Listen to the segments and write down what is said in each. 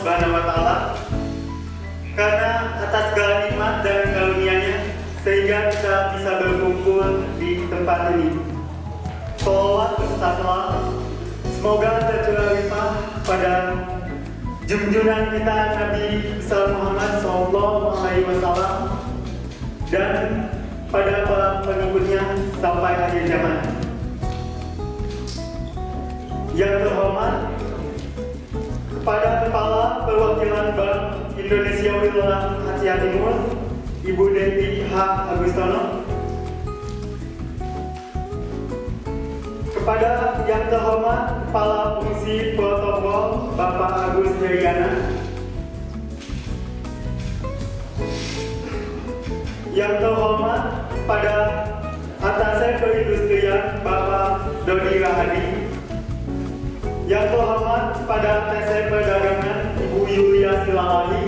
Subhanahu wa Ta'ala karena atas segala nikmat dan karunia-Nya sehingga kita bisa berkumpul di tempat ini. Sholawat beserta salam semoga tercurah limpah pada junjungan kita Nabi Muhammad SAW dan pada para pengikutnya sampai akhir zaman. Yang terhormat kepada Kepala Perwakilan Bank Indonesia Wilayah Asia Timur, Ibu Devi H. Agustono. Kepada yang terhormat Kepala Fungsi Protokol Bapak Agus Heriana. Yang terhormat pada Atasé Perindustrian Bapak Dodi Rahadi. Yang terhormat pada Atasé Perdagangan Ibu Yulia Silalahi.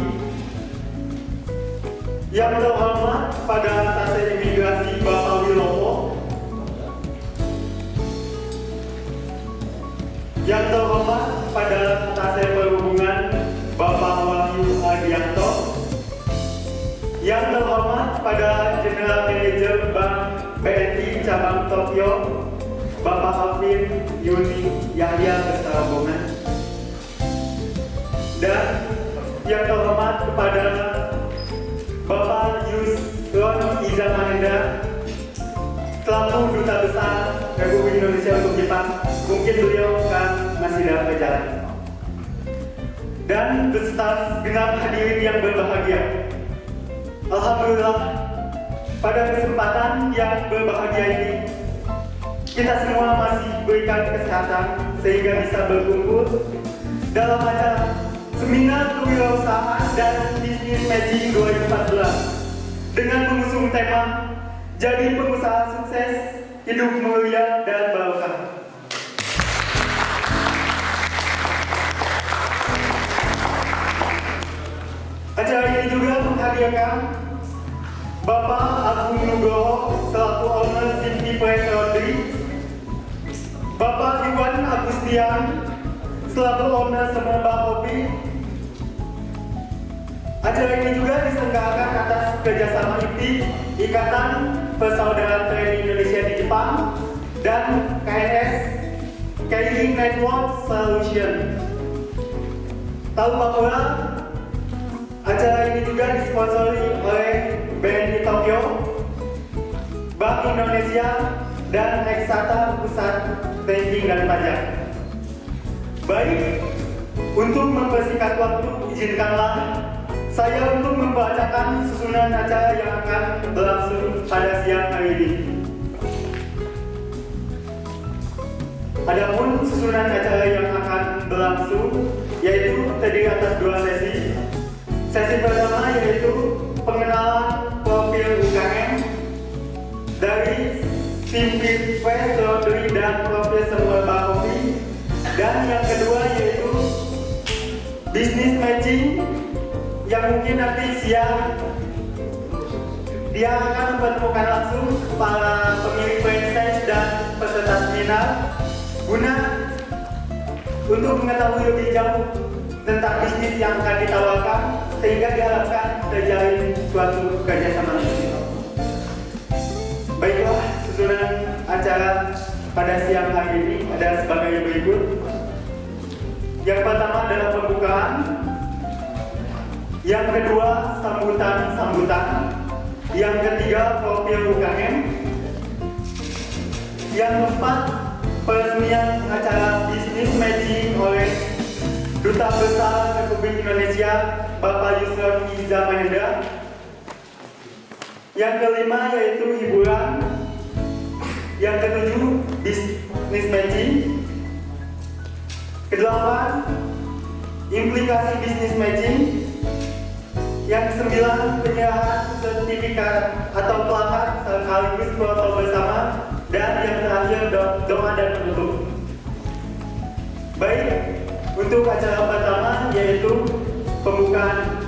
Yang terhormat pada Atasé Imigrasi Bapak Wilowo. Yang terhormat pada Atasé Perhubungan Bapak Wahyu Adianto. Yang terhormat pada General Manager Bank BNI Cabang Tokyo Bapak Alvin Yuni Yahya beserta rombongan. Dan yang terhormat kepada Bapak Yusron Iza Mahendra selaku Duta Besar Republik Indonesia untuk Jepang. Mungkin beliau kan masih dalam perjalanan. Dan beserta genap hadirin yang berbahagia, alhamdulillah pada kesempatan yang berbahagia ini kita semua masih diberikan kesehatan sehingga bisa berkumpul dalam acara Seminar Kewirausahaan dan Bisnis Matching 2014 dengan mengusung tema Jadi Pengusaha Sukses, Hidup Mulia dan Barokah. Acara ini juga menghadirkan Bapak Agung Nugroho selaku owner Simpi Press Laundry, Bapak Iwan Agustian selaku owner Semerbak Kopi. Acara ini juga diselenggarakan atas kerjasama IPTI, Ikatan Persaudaraan Trade Indonesia di Jepang, dan KNS Keiling Network Solution. Tahu bahwa acara ini juga disponsori oleh BNI Tokyo, Bank Indonesia, dan Eksata Pusat Ranking dan Pajak. Baik, untuk mempersingkat waktu, izinkanlah saya untuk membacakan susunan acara yang akan berlangsung pada siang hari ini. Adapun susunan acara yang akan berlangsung yaitu terdiri atas 2 sesi. Sesi pertama yaitu pengenalan profil UKM dari Simpi Press Laundry dan profil Semerbak Kopi, dan yang kedua yaitu Business Matching yang mungkin nanti siang dia akan mempertemukan langsung para pemilik franchise dan peserta seminar guna untuk mengetahui lebih jauh tentang bisnis yang akan ditawarkan sehingga diharapkan terjalin suatu kerjasama. Baiklah, susunan acara pada siang hari ini ada sebagai berikut. Yang pertama adalah pembukaan. Yang kedua sambutan. Yang ketiga profil UKM. Yang keempat peresmian acara Business Matching oleh Duta Besar Republik Indonesia Bapak Yusron Iza Mahendra. Yang kelima yaitu hiburan. Yang ketujuh Business Matching. Kedelapan implikasi Business Matching. Yang kesembilan penyerahan sertifikat atau plakat sekaligus foto bersama, dan yang terakhir doa dan penutup. Baik, untuk acara pertama yaitu pembukaan.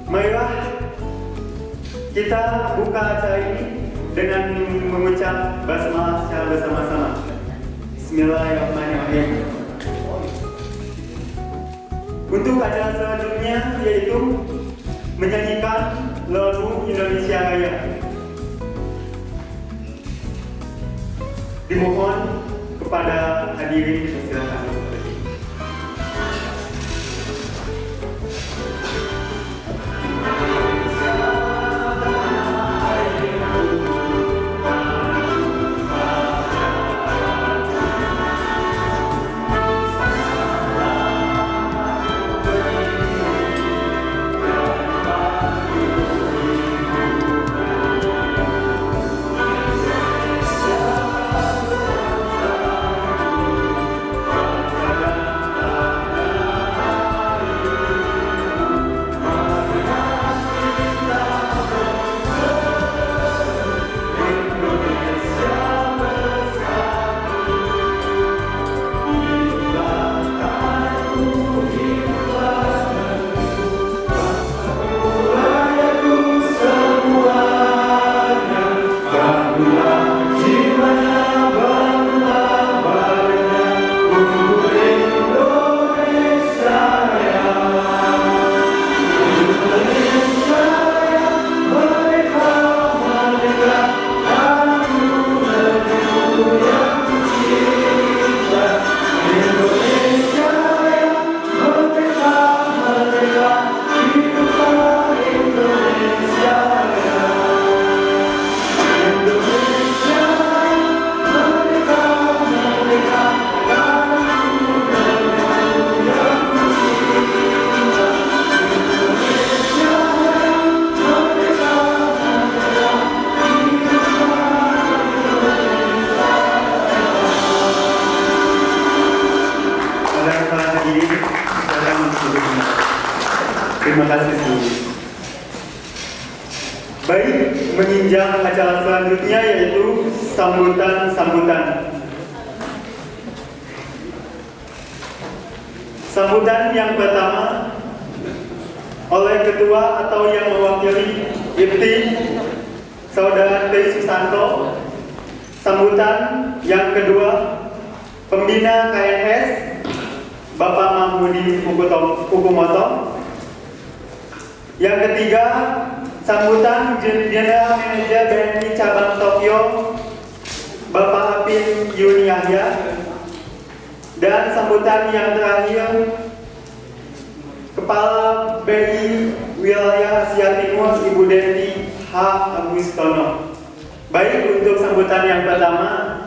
Marilah kita buka acara ini dengan mengucap basmalah secara bersama-sama. Bismillahirrahmanirrahim. Untuk acara selanjutnya yaitu menyanyikan lagu Indonesia Raya. Dimohon kepada hadirin dipersilakan. Terima kasih semuanya. Baik, menginjak acara selanjutnya yaitu sambutan-sambutan. Sambutan yang pertama oleh ketua atau yang mewakili IPTI, Saudara Tri Susanto. Sambutan yang kedua, pembina KNS, Bapak Mahmudi Kukumoto. Yang ketiga, sambutan General Manager BNI Cabang Tokyo, Bapak Apin Yuni Yahya. Dan sambutan yang terakhir, Kepala BI Wilayah Asia Timur, Ibu Denti H. Agustono. Baik, untuk sambutan yang pertama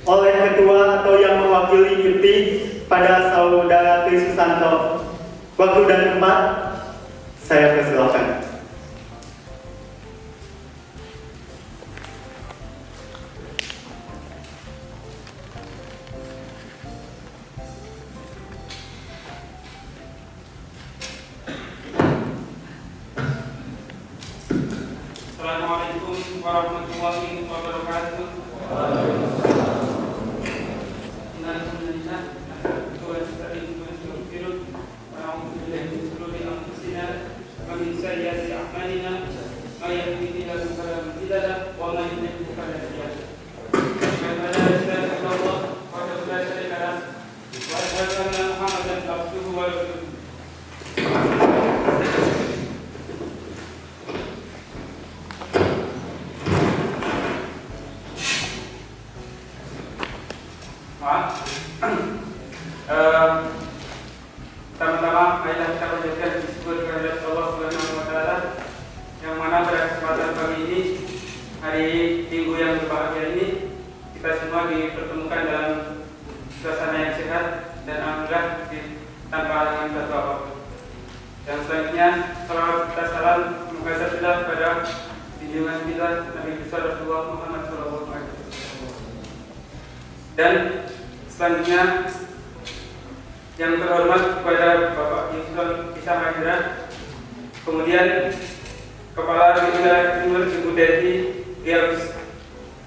oleh ketua atau yang mewakili IPTI pada Saudara Tri Susanto. Waktu dan tempat saya persilakan. Assalamualaikum warahmatullahi wabarakatuh. Pertama-tama marilah kita panjatkan syukur kepada Allah Subhanahu wa taala yang mana pada kesempatan pagi ini, hari Minggu yang berbahagia ini, kita semua dipertemukan dalam suasana yang sehat dan alhamdulillah tanpa halangan satu apapun. Dan selanjutnya salawat kita salam semoga tercurah pada junjungan kita Nabi besar Rasulullah Muhammad SAW. Dan selanjutnya yang terhormat kepada Bapak Yusuf Isa Mahendra, kemudian Kepala Wilayah Timur Ibu Denti Giaus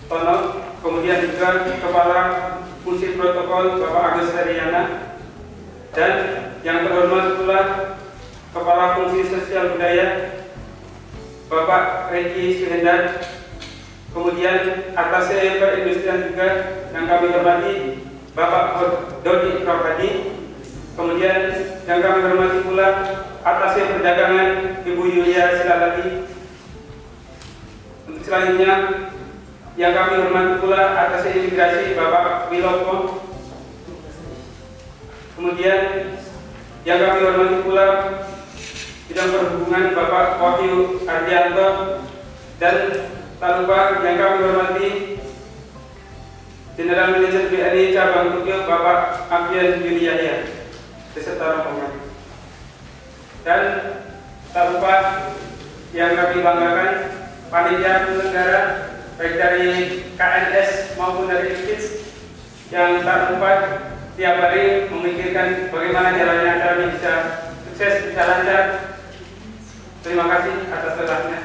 Tono, kemudian juga Kepala Fungsi Protokol Bapak Agus Haryana, dan yang terhormat pula Kepala Fungsi Sosial Budaya Bapak Reki Suhendar, kemudian Atasé Perindustrian juga yang kami hormati Bapak Dodi Rohadi, kemudian yang kami hormati pula atas perdagangan Ibu Yulia Silalagi. Untuk selanjutnya yang kami hormati pula atas imigrasi Bapak Wilopo. Kemudian yang kami hormati pula bidang perhubungan Bapak Wahyu Ardianto, dan tak lupa yang kami hormati General Manager BNI Cabang Tokyo Bapak Afian Yudhiyahya beserta rombongan. Dan tak lupa yang kami banggakan panitia penyelenggara baik dari KNS maupun dari IPIS yang tak lupa tiap hari memikirkan bagaimana jalannya acara ini bisa sukses, bisa lancar. Terima kasih atas lelasnya.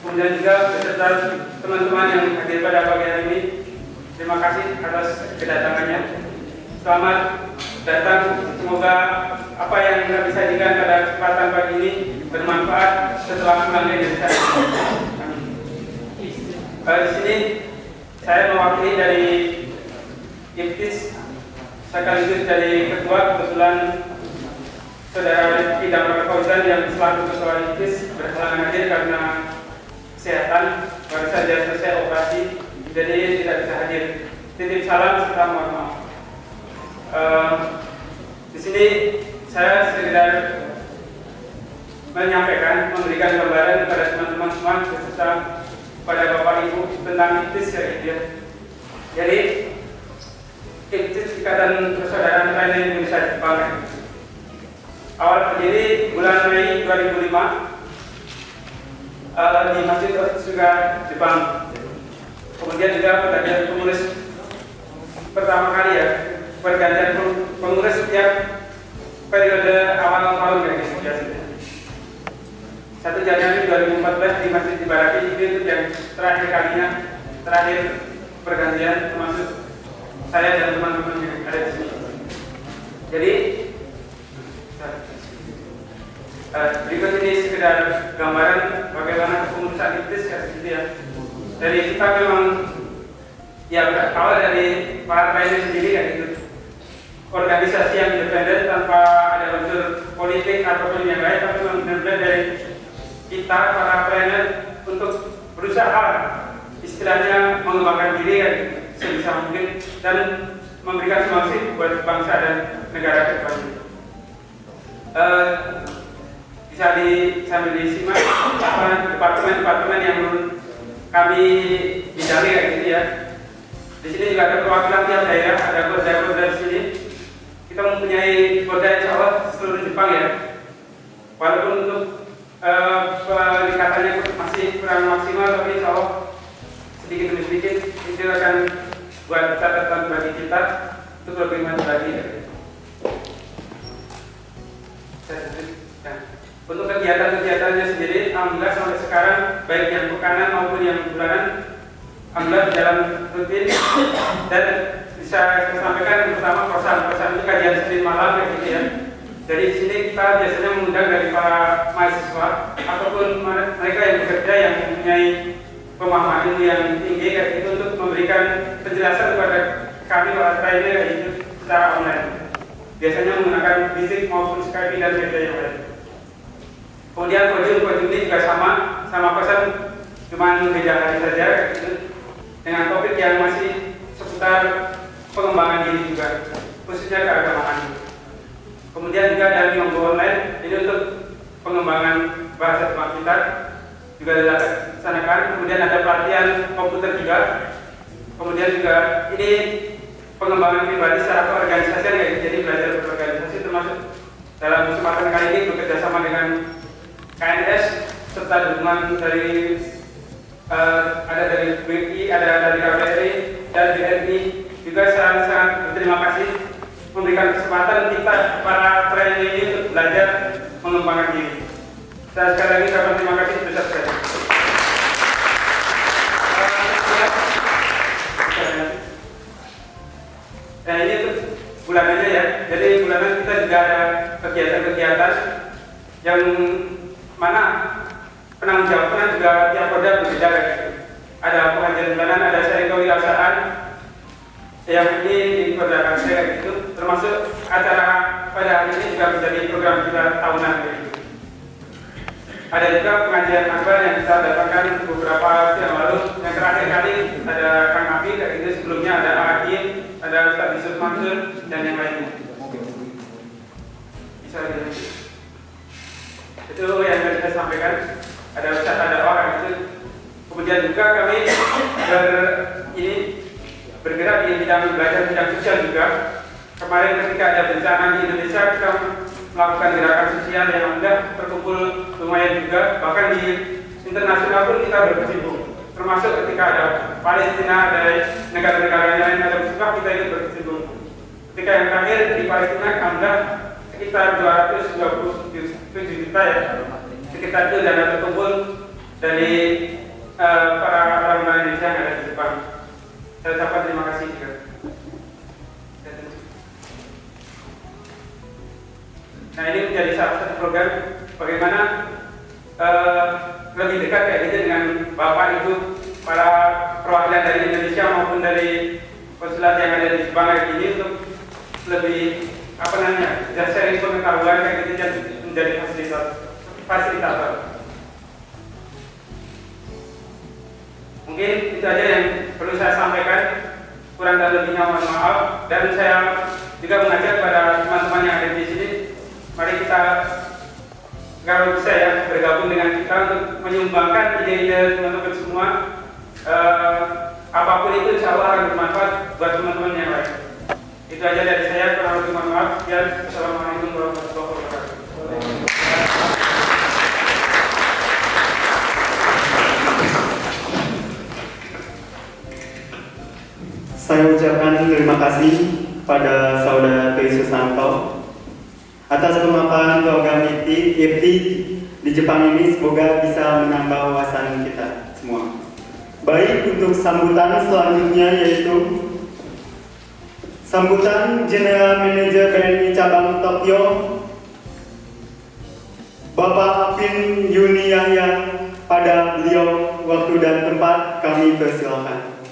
Kemudian juga beserta teman-teman yang hadir pada pagi hari ini, terima kasih atas kedatangannya. Selamat datang. Semoga apa yang kami sajikan pada kesempatan pagi ini bermanfaat setelah pulang ke Indonesia. Di sini saya mewakili dari IPTIS sekaligus dari ketua, kebetulan Saudara Rifki Damar Fauzan yang selaku ketua IPTIS berhalangan hadir karena kesehatan, baru saja selesai operasi, jadi tidak bisa hadir. Titip salam serta mohon maaf. Di sini saya sekedar menyampaikan, memberikan gambaran kepada teman-teman semua beserta pada Bapak Ibu tentang IPTIS ya gitu ya. Jadi IPTIS Ikatan Persaudaraan Thailand Indonesia Jepang awal berdiri bulan Mei 2005 di Masjid Otsuka Jepang. Kemudian juga pergantian pengurus pertama kali ya, pergantian pengurus setiap periode awal tahun kayak gitu biasanya. 1 Januari 2014 di Masjid Ibaraki itu yang terakhir kalinya, terakhir pergantian termasuk saya dan teman-teman yang ada di sini. Jadi berikut ini sekedar gambaran bagaimana kepengurusan IPTIS ya, gitu ya. Dari kita memang ya awal dari partai ini sendiri ya gitu. Organisasi yang independen tanpa ada unsur politik ataupun yang lain, tapi memang benar-benar dari kita para trainer untuk berusaha istilahnya mengembangkan diri ya, sebisa mungkin dan memberikan solusi buat bangsa dan negara ke depan. Bisa sambil disimak departemen-departemen yang kami bidangi kayak gitu ya. Di sini juga ada perwakilan tiap daerah, ada Koda di sini. Kita mempunyai Koda insya Allah seluruh Jepang ya. Walaupun untuk peningkatannya masih kurang maksimal, tapi insya Allah sedikit demi sedikit itu akan buat catatan bagi kita untuk lebih maju lagi. Untuk kegiatan-kegiatannya sendiri, alhamdulillah sampai sekarang baik yang bulanan maupun yang bulanan, alhamdulillah berjalan rutin dan bisa saya sampaikan pertama pesan-pesan itu kajian Senin malam kayak gitu ya. Jadi di sini kita biasanya mengundang dari para mahasiswa ataupun mereka yang bekerja yang mempunyai pemahaman ilmu yang tinggi kayak gitu untuk memberikan penjelasan kepada kami para trainer kayak gitu secara online. Biasanya menggunakan fisik maupun Skype dan media yang lain. Kemudian podium ini juga sama pesan, cuman beda hari saja gitu, dengan topik yang masih seputar pengembangan diri juga, khususnya keagamaan. Kemudian juga ada Minggu online, ini untuk pengembangan bahasa Jepang kita juga dilaksanakan. Kemudian ada pelatihan komputer juga. Kemudian juga ini pengembangan pribadi secara keorganisasian ya, jadi belajar berorganisasi termasuk dalam kesempatan kali ini bekerja sama dengan KNS serta dukungan dari ada dari BI, ada dari KBRI dan BNI juga sangat berterima kasih memberikan kesempatan kita para trainer ini untuk belajar mengembangkan diri. Saya sekali lagi ucapkan terima kasih besar sekali. Nah ini untuk bulanannya ya. Jadi bulanan kita juga ada kegiatan-kegiatan yang mana penanggung jawabnya juga tiap Koda berbeda gitu. Ada pengajian bulanan, ada seri kewirausahaan yang ini dikerjakan saya gitu, termasuk acara pada hari ini juga menjadi program kita tahunan. Ada juga pengajian akbar yang kita dapatkan beberapa waktu yang lalu. Yang terakhir kali ada Kang Abi, kayak gitu. Sebelumnya ada Hakim, ada Ustaz Yusuf Mansur, dan yang lainnya. Bisa lihat. Itu yang tadi saya sampaikan. Ada Ustaz, ada orang itu. Kemudian juga kami bergerak di bidang belajar bidang sosial juga. Kemarin ketika ada bencana di Indonesia, kita melakukan gerakan sosial yang sudah terkumpul lumayan juga. Bahkan di internasional pun kita berkecimpung. Termasuk ketika ada Palestina, ada negara-negara lain ada musibah, kita ikut berkecimpung. Ketika yang terakhir di Palestina, alhamdulillah sekitar 227 juta ya. Sekitar itu dana terkumpul dari para orang Indonesia yang ada di Jepang. Saya ucapkan terima kasih juga. Nah, ini menjadi salah satu program bagaimana lebih dekat kayak gitu dengan Bapak Ibu para perwakilan dari Indonesia maupun dari konsulat yang ada di Jepang kayak gini untuk lebih sharing pengetahuan kayak gitu dan menjadi fasilitator. Mungkin itu aja yang perlu saya sampaikan. Kurang dan lebihnya mohon maaf. Dan saya juga mengajak pada teman-teman yang ada di sini, mari kita kalau bisa ya bergabung dengan kita untuk menyumbangkan ide-ide teman-teman semua. Apapun itu insya Allah akan bermanfaat buat teman-teman yang lain. Itu aja dari saya. Kurang lebih mohon maaf. Sekian. Assalamualaikum warahmatullahi wabarakatuh. Saya ucapkan terima kasih pada Saudara Tri Susanto atas pemaparan program IFT di Jepang ini. Semoga bisa menambah wawasan kita semua. Baik, untuk sambutan selanjutnya yaitu sambutan General Manager BNI Cabang Tokyo, Bapak Apin Yuni Yahya. Pada beliau waktu dan tempat kami persilakan.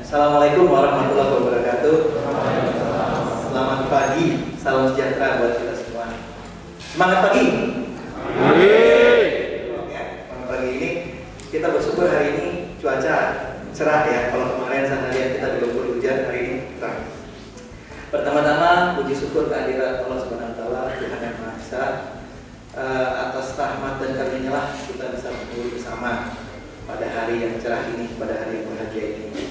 Assalamualaikum warahmatullahi wabarakatuh. Selamat pagi, salam sejahtera buat kita semua. Semangat pagi. Selamat pagi ini kita bersyukur hari ini cuaca cerah ya. Kalau kemarin sana lihat kita diguyur hujan, hari ini terang. Pertama-tama puji syukur kehadirat Allah Subhanahu wa taala, Tuhan Yang Maha Esa. Atas rahmat dan karunia-Nya lah kita bisa berkumpul bersama pada hari yang cerah ini, pada hari yang bahagia ini.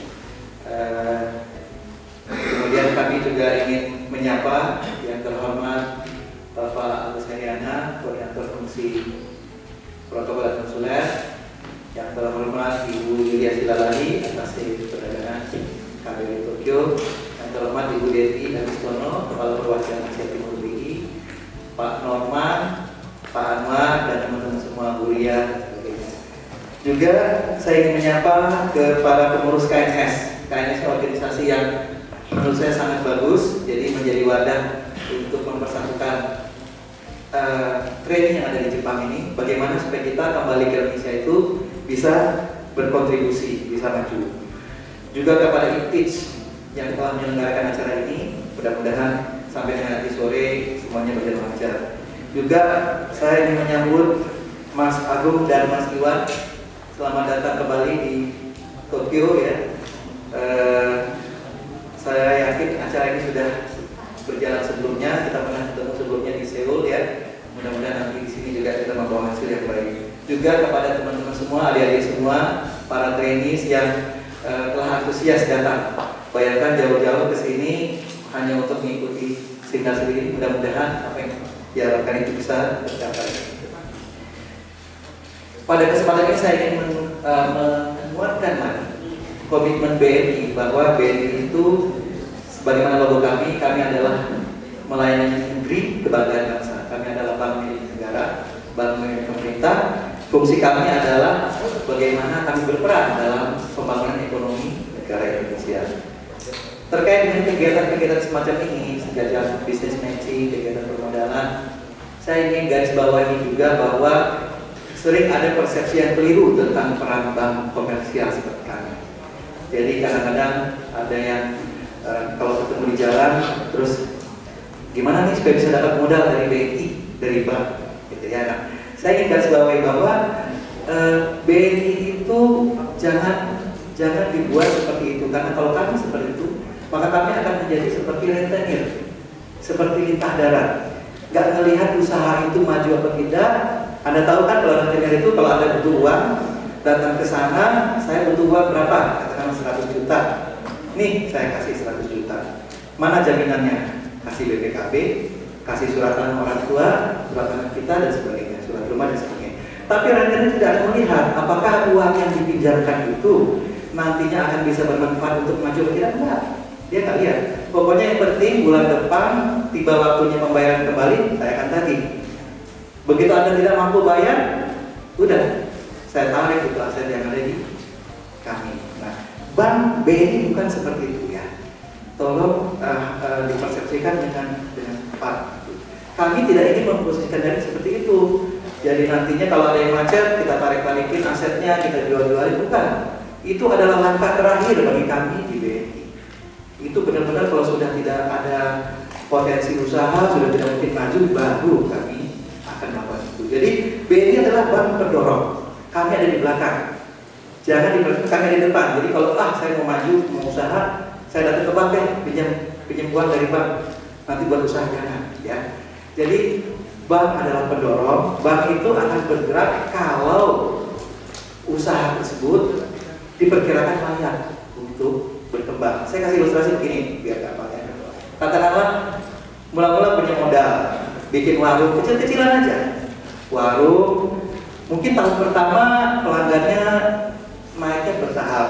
Kemudian kami juga ingin menyapa yang terhormat Bapak Agus Heriana, Koordinator Fungsi Protokol dan Konsuler, yang terhormat Ibu Yulia Silalali, atas Perdagangan KBRI Tokyo, yang terhormat Ibu Devi Agustono, Kepala Perwakilan Asia Timur BI, Pak Norman, Pak Anwar, dan teman-teman semua Buria. Juga saya ingin menyapa ke para pengurus KNS. KNS organisasi yang menurut saya sangat bagus, jadi menjadi wadah untuk mempersatukan training yang ada di Jepang ini. Bagaimana supaya kita kembali ke Indonesia itu bisa berkontribusi, bisa maju. Juga kepada IPTIJ yang telah menyelenggarakan acara ini, mudah-mudahan sampai dengan nanti sore semuanya berjalan lancar. Juga saya ingin menyambut Mas Agung dan Mas Iwan, selamat datang kembali di Tokyo ya. Saya yakin acara ini sudah berjalan sebelumnya, kita pernah ketemu sebelumnya di Seoul ya. Mudah-mudahan nanti di sini juga kita membawa hasil yang baik. Juga kepada teman-teman semua, adik-adik semua, para trainees yang telah antusias datang. Bayangkan jauh-jauh ke sini hanya untuk mengikuti singkat sedikit. Mudah-mudahan apa yang diharapkan itu bisa tercapai. Pada kesempatan ini saya ingin menguatkan lagi komitmen BNI bahwa BNI itu sebagaimana logo kami adalah melayani negeri, kebanggaan bangsa. Kami adalah bank milik negara, bank milik pemerintah. Fungsi kami adalah bagaimana kami berperan dalam pembangunan ekonomi negara Indonesia. Terkait dengan kegiatan-kegiatan semacam ini, sejajar business matching, kegiatan permodalan, saya ingin garis bawahi juga bahwa sering ada persepsi yang keliru tentang peran bank komersial seperti kami. Jadi kadang-kadang ada yang kalau ketemu di jalan, terus gimana nih supaya bisa dapat modal dari BNI, dari bank, gitu ya. Nah, saya ingin garis bawahi bahwa BNI itu jangan dibuat seperti itu, karena kalau kami seperti itu, maka kami akan menjadi seperti rentenir, seperti lintah darat, nggak melihat usaha itu maju apa tidak. Anda tahu kan kalau rentenir itu kalau Anda butuh uang, datang ke sana, saya butuh uang berapa? Katakan 100 juta. Nih, saya kasih 100 juta. Mana jaminannya? Kasih BPKB, kasih surat tanah orang tua, surat tanah kita dan sebagainya, surat rumah dan sebagainya. Tapi rentenir tidak akan melihat apakah uang yang dipinjamkan itu nantinya akan bisa bermanfaat untuk maju atau tidak. Enggak. Dia nggak lihat. Pokoknya yang penting bulan depan tiba waktunya pembayaran kembali, saya akan tagih. Begitu Anda tidak mampu bayar, udah saya tarik itu aset yang ada di kami. Nah, bank BNI bukan seperti itu ya. Tolong dipersepsikan dengan tepat. Kami tidak ingin memposisikan diri seperti itu. Jadi nantinya kalau ada yang macet, kita tarik-tarikin asetnya, kita jual-jualin, bukan. Itu adalah langkah terakhir bagi kami di BNI. Itu benar-benar kalau sudah tidak ada potensi usaha, sudah tidak mungkin maju, baru kami akan melakukan itu. Jadi BNI adalah bank pendorong. Kami ada di belakang. Jangan kami ada di depan. Jadi kalau saya mau maju, mau usaha, saya datang ke bank pinjam uang dari bank. Nanti buat usaha jangan, ya. Jadi bank adalah pendorong. Bank itu akan bergerak kalau usaha tersebut diperkirakan layak untuk berkembang. Saya kasih ilustrasi begini biar gampang ya. Katakanlah mula-mula punya modal, bikin warung kecil-kecilan aja. Warung mungkin tahun pertama pelanggannya naiknya bertahap.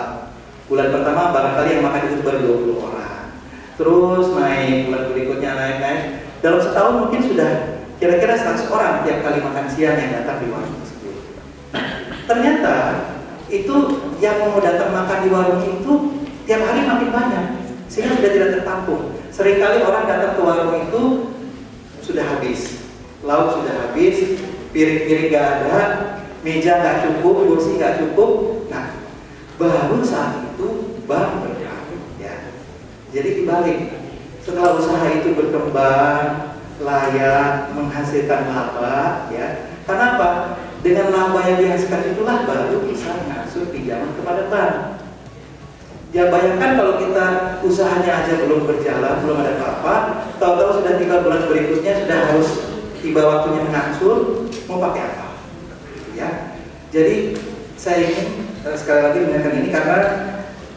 Bulan pertama barangkali yang makan itu baru 20 orang. Terus naik, bulan berikutnya naik. Dalam setahun mungkin sudah kira-kira 100 orang tiap kali makan siang yang datang di warung tersebut. Ternyata itu yang mau datang makan di warung itu tiap hari makin banyak, sehingga sudah tidak tertampung. Seringkali orang datang ke warung itu sudah habis, lauk sudah habis, piring-piring nggak ada, meja nggak cukup, kursi nggak cukup. Nah, baru saat itu bank bergerak, ya. Jadi dibalik, setelah usaha itu berkembang, layak, menghasilkan laba, ya. Kenapa? Dengan laba yang dihasilkan itulah baru bisa mengasuh pinjaman kepada bank. Ya bayangkan kalau kita usahanya aja belum berjalan, belum ada apa-apa, tahu-tahu sudah 3 bulan berikutnya sudah harus tiba waktunya mengangsur, mau pakai apa? Ya. Jadi saya ingin sekali lagi mengingatkan ini karena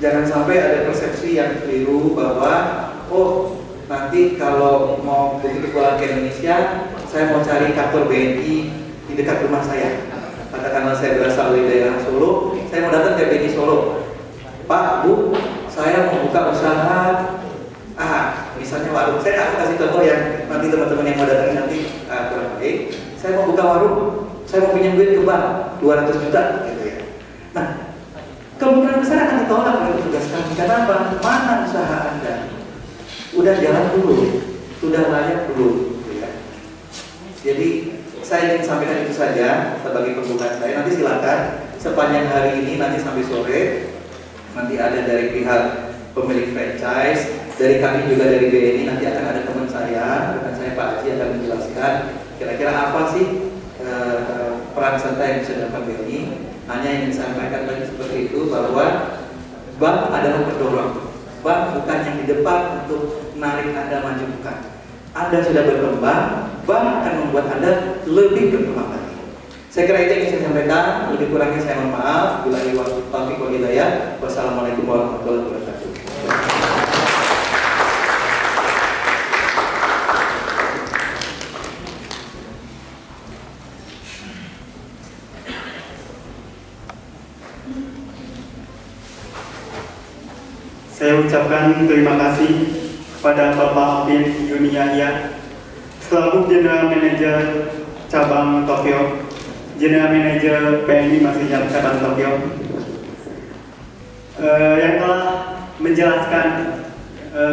jangan sampai ada persepsi yang keliru bahwa nanti kalau mau begitu pulang ke Indonesia, saya mau cari kantor BNI di dekat rumah saya. Katakanlah saya berasal dari daerah Solo, saya mau datang ke BNI Solo. Pak, Bu, saya mau buka usaha misalnya warung. Saya akan kasih contoh yang nanti teman-teman yang mau datang nanti kurang baik. Saya mau buka warung, saya mau pinjam duit ke bank 200 juta gitu ya. Nah, kemungkinan besar akan ditolak oleh petugas kami. Kenapa? Mana usaha Anda? Udah jalan dulu, sudah layak dulu gitu ya. Jadi saya ingin sampaikan itu saja sebagai pembukaan saya. Nanti silakan sepanjang hari ini nanti sampai sore nanti ada dari pihak pemilik franchise, dari kami juga dari BNI nanti akan ada teman saya, rekan saya Pak Haji akan menjelaskan kira-kira apa sih peran serta yang bisa dilakukan BNI. Hanya ingin saya sampaikan lagi seperti itu bahwa bank adalah pendorong. Bank bukan yang di depan untuk menarik Anda maju, bukan. Anda sudah berkembang, bank akan membuat Anda lebih berkembang lagi. Saya kira itu yang ingin saya sampaikan. Lebih kurangnya saya mohon maaf. Billahi taufiq wal hidayah. Wassalamualaikum warahmatullahi wabarakatuh. Saya ucapkan terima kasih kepada Bapak Afif Yuni Yahya selaku General Manager Cabang Tokyo, General Manager BNI Masih Cabang Tokyo. yang telah menjelaskan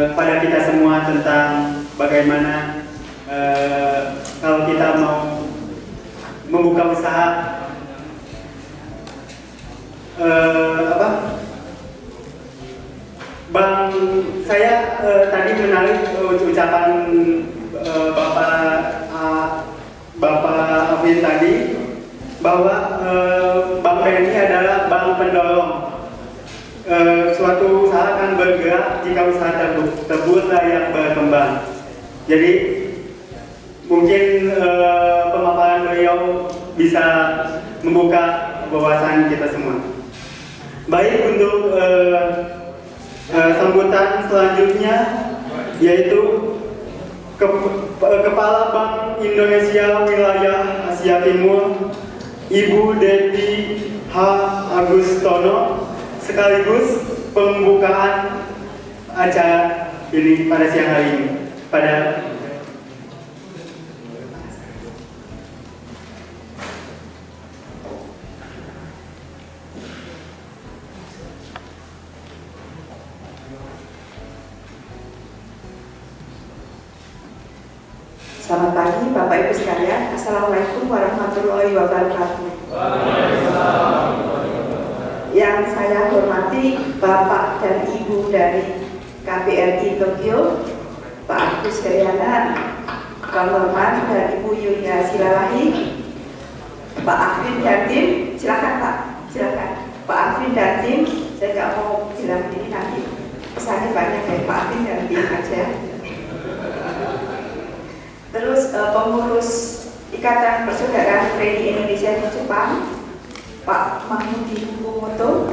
kepada kita semua tentang bagaimana kalau kita mau membuka usaha Bang, saya tadi menarik ucapan Bapak Afin tadi bahwa Bank BNI adalah bank pendorong. Suatu usaha akan bergerak jika usaha tersebut layak berkembang. Jadi mungkin pemaparan beliau bisa membuka wawasan kita semua. Baik, untuk sambutan selanjutnya yaitu Kepala Bank Indonesia Wilayah Asia Timur, Ibu Devi H. Agustono, sekaligus pembukaan acara ini pada siang hari ini. Selamat pagi Bapak Ibu sekalian. Assalamualaikum warahmatullahi wabarakatuh. Yang saya hormati Bapak dan Ibu dari KBRI Tokyo, Pak Agus Karyana, Pak Norman dan Ibu Yulia Silalahi, Pak Afrin dan tim, silakan Pak, silakan Pak Afrin dan tim. Saya nggak mau bilang ini nanti pesannya banyak dari Pak Afrin dan tim aja. Terus pengurus Ikatan Persaudaraan Kredi Indonesia di Jepang, Pak Mahmudi Kumoto,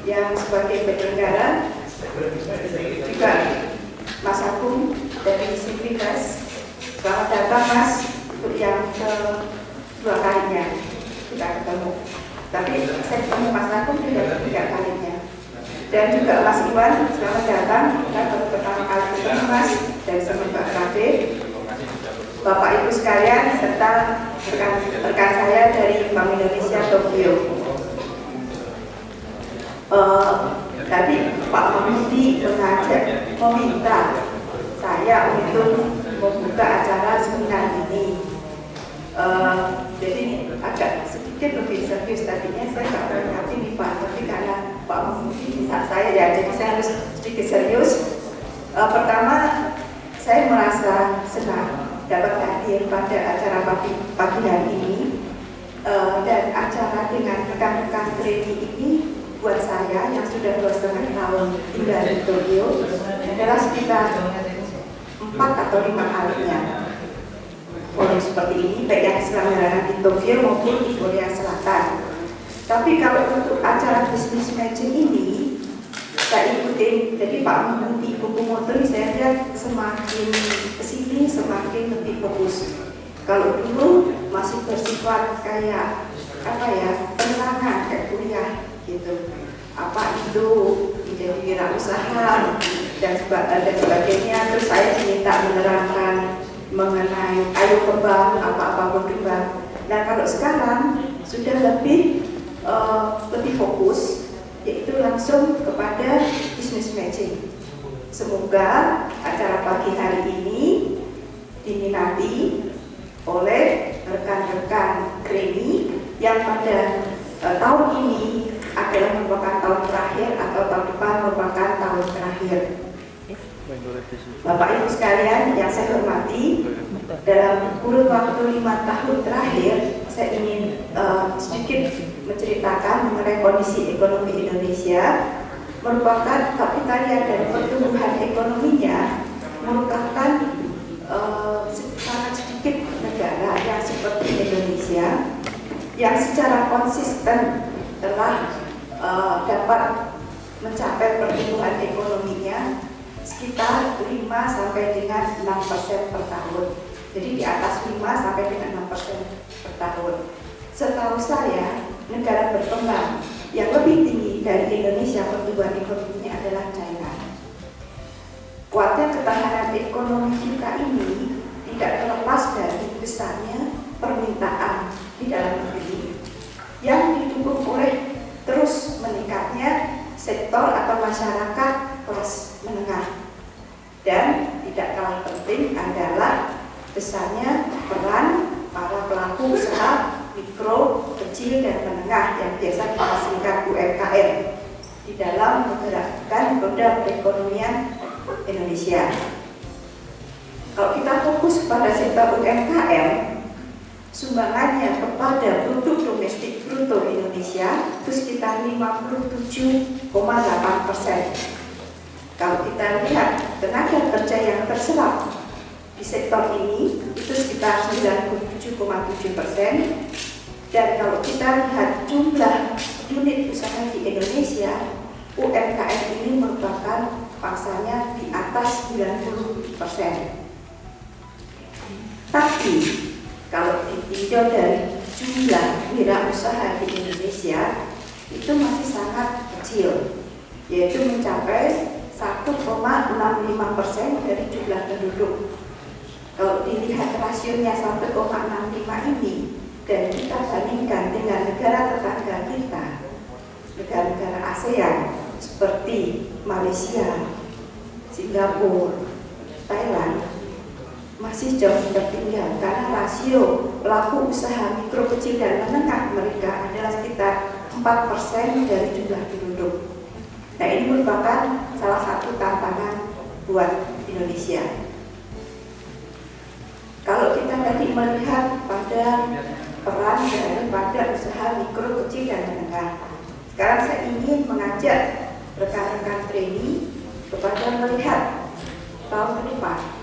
yang sebagai penyelenggara, juga Mas Agung dari Simplikas. Selamat datang Mas, untuk yang kedua kalinya kita ketemu. Tapi saya ketemu Mas Agung sudah 3 kalinya. Dan juga Mas Iwan, selamat datang. Kita baru pertama kali ketemu Mas dari Semerbak Cafe. Bapak Ibu sekalian serta rekan saya dari Bank Indonesia Tokyo. Tadi Pak Mahmudi meminta saya untuk membuka acara seminar ini. Jadi agak sedikit lebih serius, tadinya saya nggak berhati nih Pak, tapi karena Pak Mahmudi minta saya ya, jadi saya harus sedikit serius. Pertama, saya merasa senang dapat hadir pada acara pagi hari ini, dan acara dengan rekan-rekan kredi ini buat saya yang sudah 2,5 tahun tinggal di Tokyo adalah sekitar 4 atau 5 kalinya forum seperti ini, baik yang diselenggarakan di Tokyo maupun di Korea Selatan. Tapi kalau untuk acara business matching ini saya ikutin, jadi Pak Mahmudi Kukumoto ini saya lihat semakin kesini semakin lebih fokus. Kalau dulu masih bersifat kayak penerangan kayak kuliah gitu, apa itu menjadi wirausaha dan sebagainya. Terus saya diminta menerangkan mengenai ayo ke bank, apa-apa ke bank. Nah kalau sekarang sudah lebih fokus, yaitu langsung kepada business matching. Semoga acara pagi hari ini diminati oleh rekan-rekan kredi yang pada tahun ini adalah merupakan tahun terakhir atau tahun depan merupakan tahun terakhir. Bapak Ibu sekalian yang saya hormati, dalam kurun waktu 5 tahun terakhir saya ingin sedikit menceritakan mengenai kondisi ekonomi Indonesia. Merupakan kapitalia dan pertumbuhan ekonominya merupakan sangat sedikit negara yang seperti Indonesia yang secara konsisten telah dapat mencapai pertumbuhan ekonominya sekitar 5 sampai dengan 6% per tahun. Jadi di atas 5 sampai dengan 6% per tahun. Setahu saya, negara berkembang yang lebih tinggi dari Indonesia pertumbuhan ekonominya adalah China. Kuatnya ketahanan ekonomi kita ini tidak terlepas dari besarnya permintaan di dalam negeri yang didukung oleh terus meningkatnya sektor masyarakat kelas menengah. Dan tidak kalah penting adalah besarnya peran para pelaku usaha mikro, kecil, dan menengah yang biasa kita singkat UMKM di dalam menggerakkan roda perekonomian Indonesia. Kalau kita fokus pada sektor UMKM, sumbangannya kepada produk domestik bruto Indonesia itu sekitar 57,8%. Kalau kita lihat tenaga kerja yang terserap di sektor ini itu sekitar 97,7%, dan kalau kita lihat jumlah unit usaha di Indonesia, UMKM ini merupakan pangsanya di atas 90%. Tapi kalau ditinjau dari jumlah wirausaha di Indonesia itu masih sangat kecil, yaitu mencapai 1,65% dari jumlah penduduk. Kalau dilihat rasionya 1,65 ini dan kita bandingkan dengan negara tetangga kita, negara-negara ASEAN seperti Malaysia, Singapura, Thailand, masih jauh ketinggian karena rasio pelaku usaha mikro, kecil, dan menengah mereka adalah sekitar 4% dari jumlah penduduk. Nah, ini merupakan salah satu tantangan buat Indonesia. Kalau kita tadi melihat pada peran daripada usaha mikro, kecil, dan menengah, sekarang saya ingin mengajak rekan-rekan trainee kepada melihat tahun ke depan.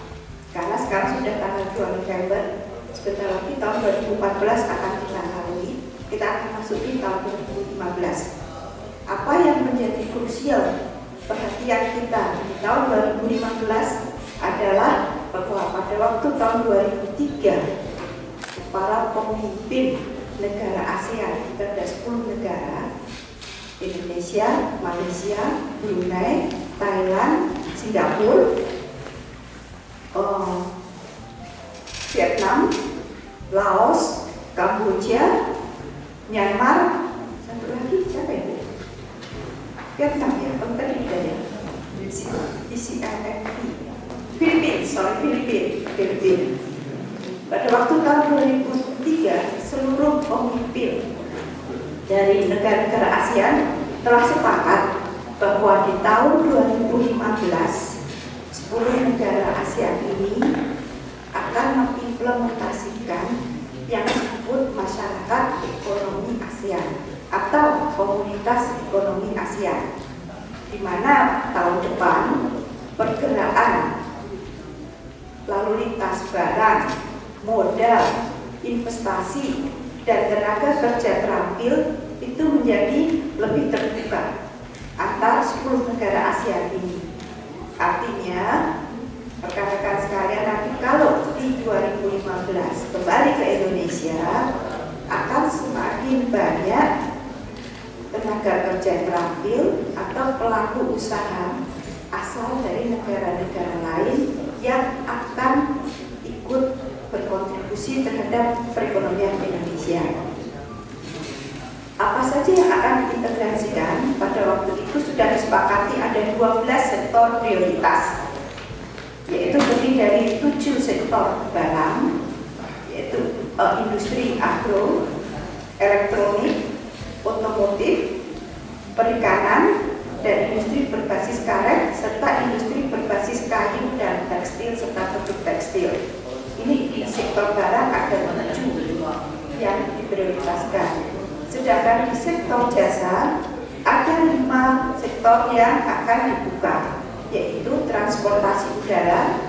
Karena sekarang sudah tanggal 2 November, sebentar lagi tahun 2014 akan kita lalui, kita akan masuk di tahun 2015. Apa yang menjadi krusial perhatian kita di tahun 2015 adalah bahwa pada waktu tahun 2003 para pemimpin negara ASEAN, kita ada 10 negara, Indonesia, Malaysia, Brunei, Thailand, Singapura, Vietnam, Laos, Kamboja, Myanmar, satu lagi siapa itu? Vietnam ya, tadi ada ya, Filipina. Pada waktu tahun 2003, seluruh pemimpin dari negara-negara ASEAN telah sepakat bahwa di tahun 2015, 10 negara ASEAN ini akan mengimplementasikan yang disebut masyarakat ekonomi ASEAN atau komunitas ekonomi ASEAN, di mana tahun depan pergerakan lalu lintas barang, modal, investasi, dan tenaga kerja terampil itu menjadi lebih terbuka antar 10 negara ASEAN ini. Artinya, rekan-rekan sekalian, nanti kalau di 2015 kembali ke Indonesia akan semakin banyak tenaga kerja terampil atau pelaku usaha asal dari negara-negara lain yang akan ikut berkontribusi terhadap perekonomian Indonesia. Apa saja yang akan diintegrasikan? Pada waktu itu sudah disepakati ada 12 sektor prioritas, yaitu terdiri dari 7 sektor barang, yaitu industri agro, elektronik, otomotif, perikanan, dan industri berbasis karet, serta industri berbasis kayu dan tekstil serta produk tekstil. Ini di sektor barang ada 7 yang diprioritaskan. Sedangkan di sektor jasa ada 5 sektor yang akan dibuka, yaitu transportasi udara,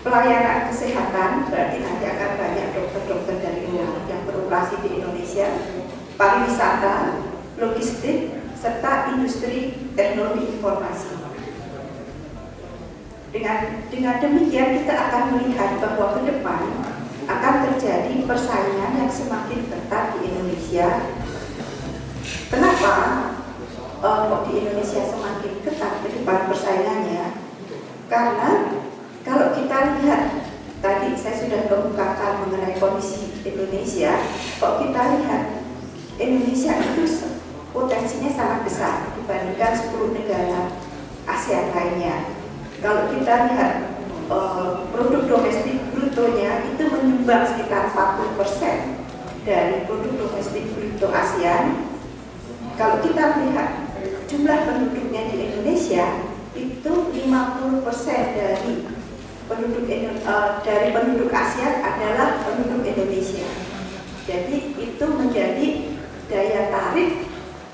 pelayanan kesehatan, berarti nanti akan banyak dokter-dokter dari luar yang beroperasi di Indonesia, pariwisata, logistik, serta industri teknologi informasi. Dengan demikian kita akan melihat bahwa ke depan akan terjadi persaingan yang semakin ketat di Indonesia. Kenapa kok di Indonesia semakin ketat ke depan persaingannya? Karena kalau kita lihat tadi saya sudah kemukakan mengenai kondisi Indonesia, kok kita lihat Indonesia itu potensinya sangat besar dibandingkan 10 negara ASEAN lainnya. Kalau kita lihat produk domestik brutonya itu menyumbang sekitar 40% dari produk domestik bruto ASEAN. Kalau kita lihat jumlah penduduknya di Indonesia itu 50% dari penduduk ASEAN adalah penduduk Indonesia. Jadi itu menjadi daya tarik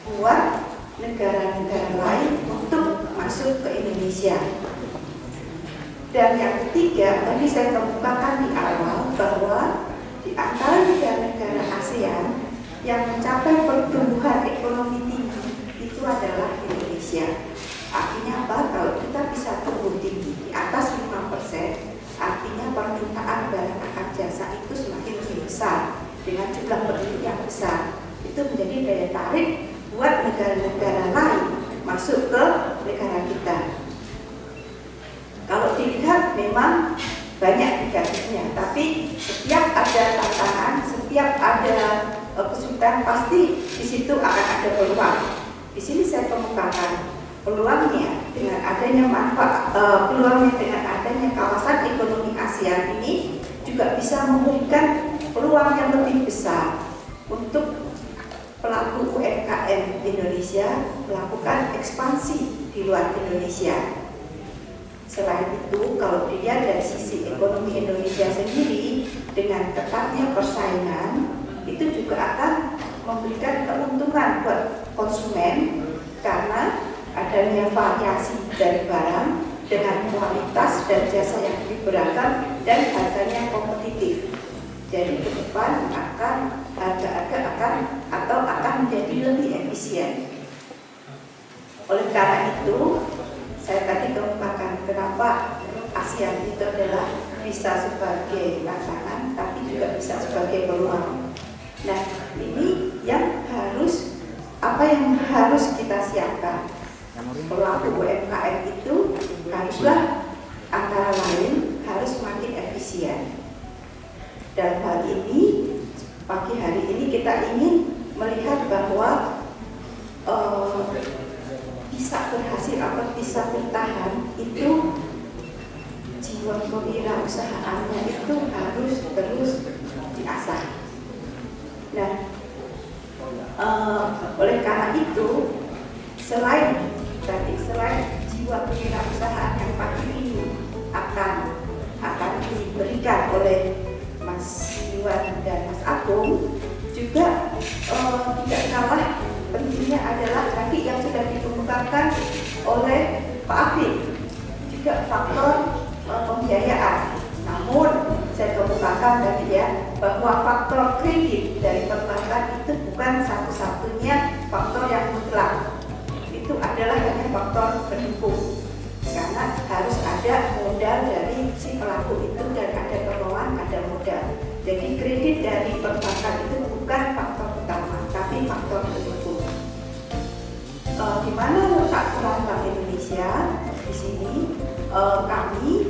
buat negara-negara lain untuk masuk ke Indonesia. Dan yang ketiga, tadi saya kemukakan di awal bahwa di antara negara-negara ASEAN yang mencapai pertumbuhan ekonomi tinggi itu adalah Indonesia. Artinya apa? Kalau kita bisa tumbuh tinggi di atas 5%, artinya permintaan barang akan jasa itu semakin lebih besar dengan jumlah penduduk yang besar. Itu menjadi daya tarik buat negara-negara lain masuk ke negara kita. Kalau dilihat memang banyak negatifnya, tapi setiap ada tantangan, setiap ada kesulitan, pasti di situ akan ada peluang. Di sini saya kemukakan peluangnya dengan adanya peluangnya dengan adanya kawasan ekonomi ASEAN ini juga bisa memberikan peluang yang lebih besar untuk pelaku UMKM Indonesia melakukan ekspansi di luar Indonesia. Selain itu, kalau dilihat dari sisi ekonomi Indonesia sendiri, dengan ketatnya persaingan, itu juga akan memberikan keuntungan buat konsumen karena adanya variasi dari barang dengan kualitas dan jasa yang lebih beragam dan harganya kompetitif. Jadi ke depan harga-harga akan menjadi lebih efisien. Oleh karena itu, saya tadi kemukakan kenapa ASEAN itu adalah bisa sebagai tantangan, tapi juga bisa sebagai peluang. Nah, ini yang apa yang harus kita siapkan? Pelaku UMKM itu haruslah antara lain harus semakin efisien. Dan hal ini, pagi hari ini kita ingin melihat bahwa bisa berhasil atau bisa bertahan itu jiwa kewirausahaannya itu harus terus diasah. Nah, oleh karena itu selain jiwa kewirausahaan yang pagi ini akan diberikan oleh Mas Iwan dan Mas Agung, juga tidak kalah pentingnya adalah tadi yang sudah dikemukakan oleh Pak Afif, juga faktor pembiayaan. Namun saya kemukakan tadi ya bahwa faktor kredit dari perbankan itu bukan satu-satunya faktor yang mutlak. Itu adalah hanya faktor pendukung, karena harus ada modal dari si pelaku itu dan ada peluang, ada modal. Jadi kredit dari perbankan itu bukan faktor utama, tapi faktor pendukung. Di mana letak peran Bank Indonesia? Di sini kami